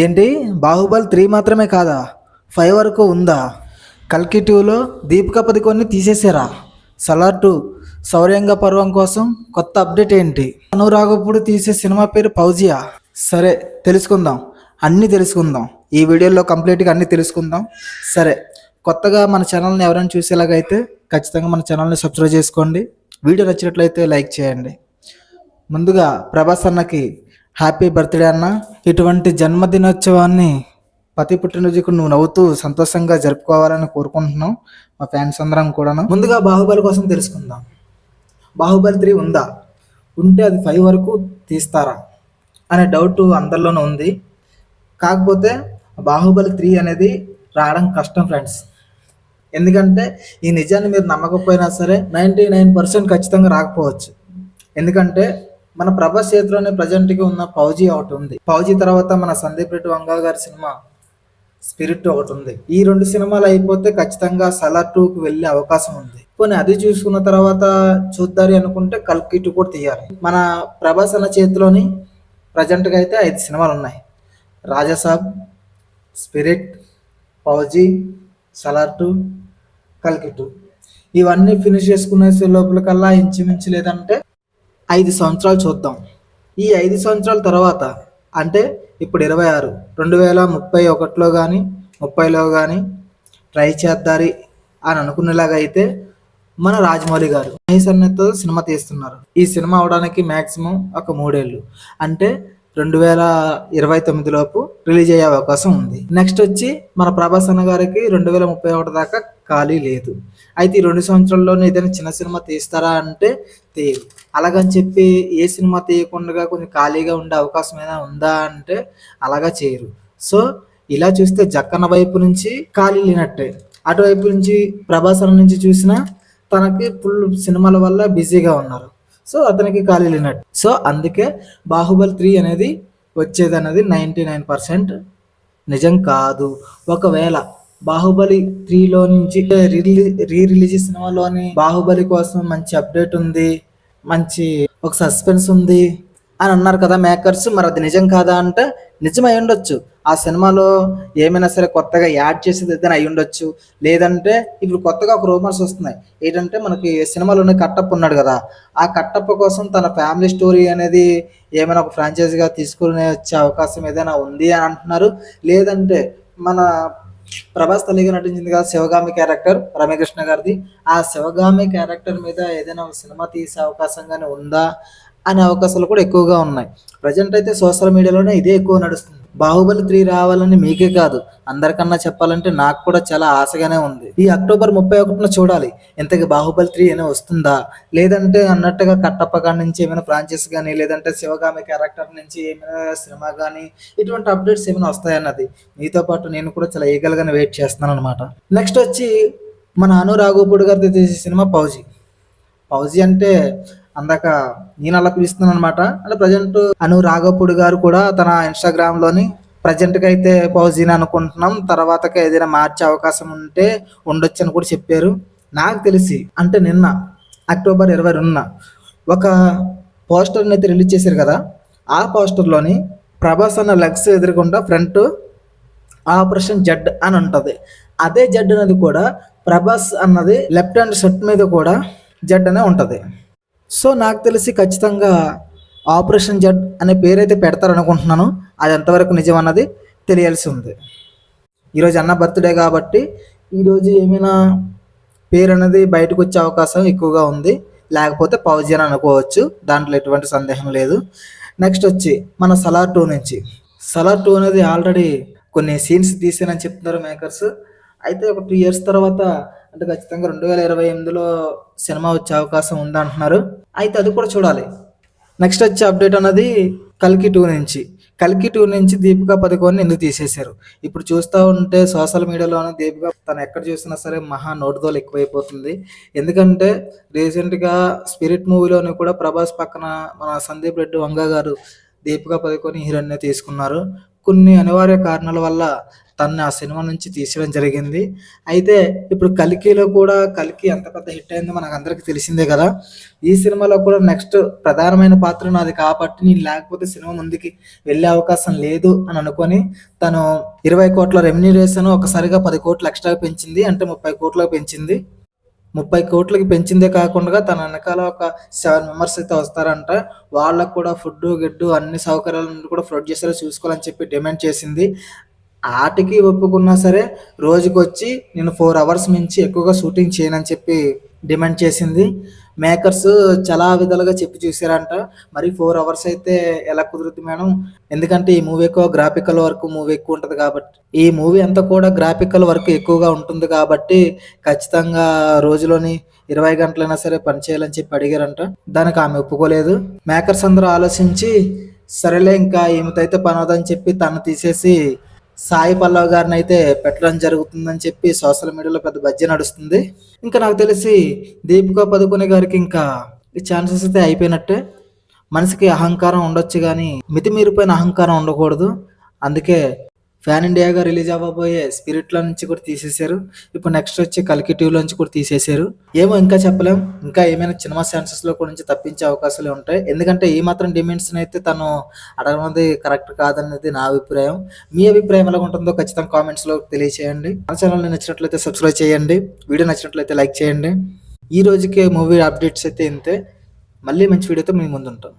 ఏంటి బాహుబలి 3 మాత్రమే కాదా 5 వరకు ఉందా? కల్కి 2లో దీపికా పదుకొన్ని తీసేసారా? సలార్ 2 శౌర్యంగ పర్వం కోసం కొత్త అప్డేట్ ఏంటి? అనురాగప్పుడు తీసే సినిమా పేరు ఫౌజియా. సరే తెలుసుకుందాం, అన్నీ తెలుసుకుందాం ఈ వీడియోలో కంప్లీట్గా అన్నీ తెలుసుకుందాం. సరే, కొత్తగా మన ఛానల్ని ఎవరైనా చూసేలాగైతే ఖచ్చితంగా మన ఛానల్ని సబ్స్క్రైబ్ చేసుకోండి. వీడియో నచ్చినట్లయితే లైక్ చేయండి. ముందుగా ప్రభాస్ అన్నకి హ్యాపీ బర్త్డే అన్న. ఇటువంటి జన్మదినోత్సవాన్ని ప్రతి పుట్టినరోజుకు నువ్వు నవ్వుతూ సంతోషంగా జరుపుకోవాలని కోరుకుంటున్నాం మా ఫ్యాన్స్ అందరం కూడాను. ముందుగా బాహుబలి కోసం తెలుసుకుందాం. బాహుబలి 3 ఉందా? ఉంటే అది 5 వరకు తీస్తారా అనే డౌట్ అందరిలోనూ ఉంది. కాకపోతే బాహుబలి 3 అనేది రావడం కష్టం ఫ్రెండ్స్. ఎందుకంటే ఈ నిజాన్ని మీరు నమ్మకపోయినా సరే 99% ఖచ్చితంగా రాకపోవచ్చు. ఎందుకంటే మన ప్రభాస్ చేతిలోనే ప్రజెంట్గా ఉన్న ఫౌజీ ఒకటి ఉంది. ఫౌజీ తర్వాత మన సందీప్ రెడ్డి వంగా గారి సినిమా స్పిరిట్ ఒకటి ఉంది. ఈ 2 సినిమాలు అయిపోతే ఖచ్చితంగా సలార్ 2కి వెళ్ళే అవకాశం ఉంది. పోనీ అది చూసుకున్న తర్వాత చూద్దారి అనుకుంటే కల్కి 2 కూడా తీయాలి. మన ప్రభాస్ అన్న చేతిలోని ప్రజెంట్గా అయితే 5 సినిమాలు ఉన్నాయి. రాజాసాబ్, స్పిరిట్, ఫౌజీ, సలార్ 2, కల్కి 2. ఇవన్నీ ఫినిష్ చేసుకునే లోపలికల్లా ఇంచుమించు లేదంటే 5 సంవత్సరాలు చూద్దాం. ఈ 5 సంవత్సరాల తర్వాత అంటే ఇప్పుడు 26, 2031లో కానీ 30లో కానీ ట్రై చేద్దారి అని అనుకునేలాగా అయితే మన రాజమౌళి గారు మహేష్ అన్నతో సినిమా తీస్తున్నారు. ఈ సినిమా అవడానికి మ్యాక్సిమం ఒక 3 ఏళ్ళు అంటే 2029 లోపు రిలీజ్ అయ్యే అవకాశం ఉంది. నెక్స్ట్ వచ్చి మన ప్రభాస్ అన్న గారికి 2031 దాకా ఖాళీ లేదు. అయితే ఈ 2 సంవత్సరాల్లోనే ఏదైనా చిన్న సినిమా తీస్తారా అంటే తీయరు. అలాగని చెప్పి ఏ సినిమా తీయకుండా కొంచెం ఖాళీగా ఉండే అవకాశం ఏదైనా ఉందా అంటే అలాగా చేయరు. సో ఇలా చూస్తే జక్కన్న వైపు నుంచి ఖాళీ లేనట్టే, అటువైపు నుంచి ప్రభాస్ అన్న నుంచి చూసినా తనకి ఫుల్ సినిమాల వల్ల బిజీగా ఉన్నారు. సో అతనికి ఖాళీ లేనట్టు. సో అందుకే బాహుబలి 3 అనేది వచ్చేది అనేది 99% నిజం కాదు. ఒకవేళ బాహుబలి 3లో నుంచి రిలీజ్ సినిమాలోని బాహుబలి కోసం మంచి అప్డేట్ ఉంది, మంచి ఒక సస్పెన్స్ ఉంది అని అన్నారు కదా మేకర్స్. మరి అది నిజం కాదా అంటే నిజమై ఉండొచ్చు. ఆ సినిమాలో ఏమైనా సరే కొత్తగా యాడ్ చేసేది ఏదైనా అయి ఉండొచ్చు. లేదంటే ఇప్పుడు కొత్తగా ఒక రూమర్స్ వస్తున్నాయి ఏంటంటే మనకి సినిమాలోనే కట్టప్ప ఉన్నాడు కదా, ఆ కట్టప్ప కోసం తన ఫ్యామిలీ స్టోరీ అనేది ఏమైనా ఒక ఫ్రాంచైజీగా తీసుకునే వచ్చే అవకాశం ఏదైనా ఉంది అని అంటున్నారు. లేదంటే మన ప్రభాస్ తల్లిగా నటించింది కదా శివగామి క్యారెక్టర్ రమ్యకృష్ణ గారిది, ఆ శివగామి క్యారెక్టర్ మీద ఏదైనా ఒక సినిమా తీసే అవకాశంగానే ఉందా అనే అవకాశాలు కూడా ఎక్కువగా ఉన్నాయి. ప్రజెంట్ అయితే సోషల్ మీడియాలోనే ఇదే ఎక్కువ నడుస్తుంది. బాహుబలి 3 రావాలని మీకే కాదు అందరికన్నా చెప్పాలంటే నాకు కూడా చాలా ఆశగానే ఉంది. ఈ అక్టోబర్ 31న చూడాలి ఇంతకీ బాహుబలి 3 అయినా వస్తుందా, లేదంటే అన్నట్టుగా కట్టప్ప కాడి నుంచి ఏమైనా ఫ్రాంచైజ్ కానీ లేదంటే శివగామి క్యారెక్టర్ నుంచి ఏమైనా సినిమా కానీ ఇటువంటి అప్డేట్స్ ఏమైనా వస్తాయన్నది మీతో పాటు నేను కూడా చాలా ఈగల్గానే వెయిట్ చేస్తున్నాను అనమాట. నెక్స్ట్ వచ్చి మన అనురాఘోపుడు గారితో తీసే సినిమా ఫౌజీ అంటే అందాక నేను అలా పిలుస్తున్నాను అనమాట. అంటే ప్రజెంట్ అను రాఘపుడు గారు కూడా తన ఇన్స్టాగ్రామ్లోని ప్రజెంట్గా అయితే ఫౌజీని అనుకుంటున్నాం, తర్వాతకి ఏదైనా మార్చే అవకాశం ఉంటే ఉండొచ్చు అని కూడా చెప్పారు. నాకు తెలిసి అంటే నిన్న అక్టోబర్ 22న ఒక పోస్టర్ని అయితే రిలీజ్ చేశారు కదా, ఆ పోస్టర్లోని ప్రభాస్ అన్న లెగ్స్ ఎదురుకుండా ఫ్రంట్ ఆపరేషన్ జడ్ అని ఉంటుంది. అదే జడ్ అనేది కూడా ప్రభాస్ అన్నది లెఫ్ట్ హ్యాండ్ షర్ట్ మీద కూడా జడ్ అనే ఉంటుంది. సో నాకు తెలిసి ఖచ్చితంగా ఆపరేషన్ జడ్ అనే పేరైతే పెడతారనుకుంటున్నాను. అది ఎంతవరకు నిజం అన్నది తెలియాల్సి ఉంది. ఈరోజు అన్న బర్త్డే కాబట్టి ఈరోజు ఏమైనా పేరు అనేది బయటకు వచ్చే అవకాశం ఎక్కువగా ఉంది, లేకపోతే ఫౌజీ అని అనుకోవచ్చు, దాంట్లో ఎటువంటి సందేహం లేదు. నెక్స్ట్ వచ్చి మన సలార్ 2 అనేది ఆల్రెడీ కొన్ని సీన్స్ తీసానని చెప్తున్నారు మేకర్స్. అయితే ఒక 2 ఇయర్స్ తర్వాత అంటే ఖచ్చితంగా 2028లో సినిమా వచ్చే అవకాశం ఉందంటున్నారు. అయితే అది కూడా చూడాలి. నెక్స్ట్ వచ్చే అప్డేట్ అన్నది కల్కి 2 నుంచి దీపికా పదుకొన్ని ఎందుకు తీసేశారు. ఇప్పుడు చూస్తూ ఉంటే సోషల్ మీడియాలోనే దీపికా తను ఎక్కడ చూసినా సరే మహా నోటుదోలు ఎక్కువైపోతుంది. ఎందుకంటే రీసెంట్గా స్పిరిట్ మూవీలోని కూడా ప్రభాస్ పక్కన మన సందీప్ రెడ్డి వంగా గారు దీపికా పదుకొని హీరోయిన్ తీసుకున్నారు. కొన్ని అనివార్య కారణాల వల్ల తనని ఆ సినిమా నుంచి తీసేయడం జరిగింది. అయితే ఇప్పుడు కల్కిలో కూడా కల్కి ఎంత పెద్ద హిట్ అయిందో మనకందరికీ తెలిసిందే కదా! ఈ సినిమాలో కూడా నెక్స్ట్ ప్రధానమైన పాత్ర నాది కాబట్టి నేను లేకపోతే సినిమా ముందుకి వెళ్ళే అవకాశం లేదు అని అనుకోని తను 20,00,00,000 రెమ్యూనరేషన్ ఒకసారిగా 10,00,00,000 ఎక్స్ట్రాగా పెంచింది. అంటే 30,00,00,000 పెంచింది. 30,00,00,000కి పెంచిందే కాకుండా తన వెనకాల ఒక 7 మెంబర్స్ అయితే వస్తారంట. వాళ్ళకి కూడా ఫుడ్డు, గిడ్డు అన్ని సౌకర్యాలను కూడా ప్రొడ్యూసరే చూసుకోవాలని చెప్పి డిమాండ్ చేసింది. ఆటికి ఒప్పుకున్నా సరే రోజుకొచ్చి నేను 4 అవర్స్ మించి ఎక్కువగా షూటింగ్ చేయనని చెప్పి డిమాండ్ చేసింది. మేకర్స్ చాలా విధాలుగా చెప్పి చూసారంట. మరి 4 అవర్స్ అయితే ఎలా కుదురుద్ది మేడం? ఎందుకంటే ఈ మూవీ ఎక్కువ గ్రాఫికల్ వర్క్ మూవీ ఎక్కువ ఉంటది కాబట్టి. ఈ మూవీ అంతా కూడా గ్రాఫికల్ వర్క్ ఎక్కువగా ఉంటుంది కాబట్టి ఖచ్చితంగా రోజులోని 20 గంటలైనా సరే పని చేయాలని చెప్పి అడిగారంట. దానికి ఆమె ఒప్పుకోలేదు. మేకర్స్ అందరూ ఆలోచించి సరేలే ఇంకా ఈమెతో అయితే పని అవ్వదని చెప్పి తను తీసేసి సాయి పల్లవి గారినైతే పెట్టడం జరుగుతుందని చెప్పి సోషల్ మీడియాలో పెద్ద బజ్జీ నడుస్తుంది. ఇంకా నాకు తెలిసి దీపికా పదుకొనె గారికి ఇంకా ఈ ఛాన్సెస్ అయితే అయిపోయినట్టే. మనిషికి అహంకారం ఉండొచ్చు కానీ మితిమీరిపోయిన అహంకారం ఉండకూడదు. అందుకే ఫ్యాన్ ఇండియాగా రిలీజ్ అవ్వబోయే స్పిరిట్లో నుంచి కూడా తీసేశారు. ఇప్పుడు నెక్స్ట్ వచ్చే కల్కి 2 నుంచి కూడా తీసేశారు. ఏమో ఇంకా చెప్పలేం. ఇంకా ఏమైనా సినిమా ఛాన్సెస్లో కూడా నుంచి తప్పించే అవకాశాలు ఉంటాయి. ఎందుకంటే ఈ మాత్రం డిమాండ్స్ని అయితే తను అడగనది కరెక్ట్ కాదనేది నా అభిప్రాయం. మీ అభిప్రాయం ఎలా ఉంటుందో ఖచ్చితంగా కామెంట్స్లో తెలియచేయండి. మన ఛానల్ని నచ్చినట్లయితే సబ్స్క్రైబ్ చేయండి. వీడియో నచ్చినట్లయితే లైక్ చేయండి. ఈ రోజుకే మూవీ అప్డేట్స్ అయితే ఇంతే. మళ్ళీ మంచి వీడియోతో మీ ముందు ఉంటాను.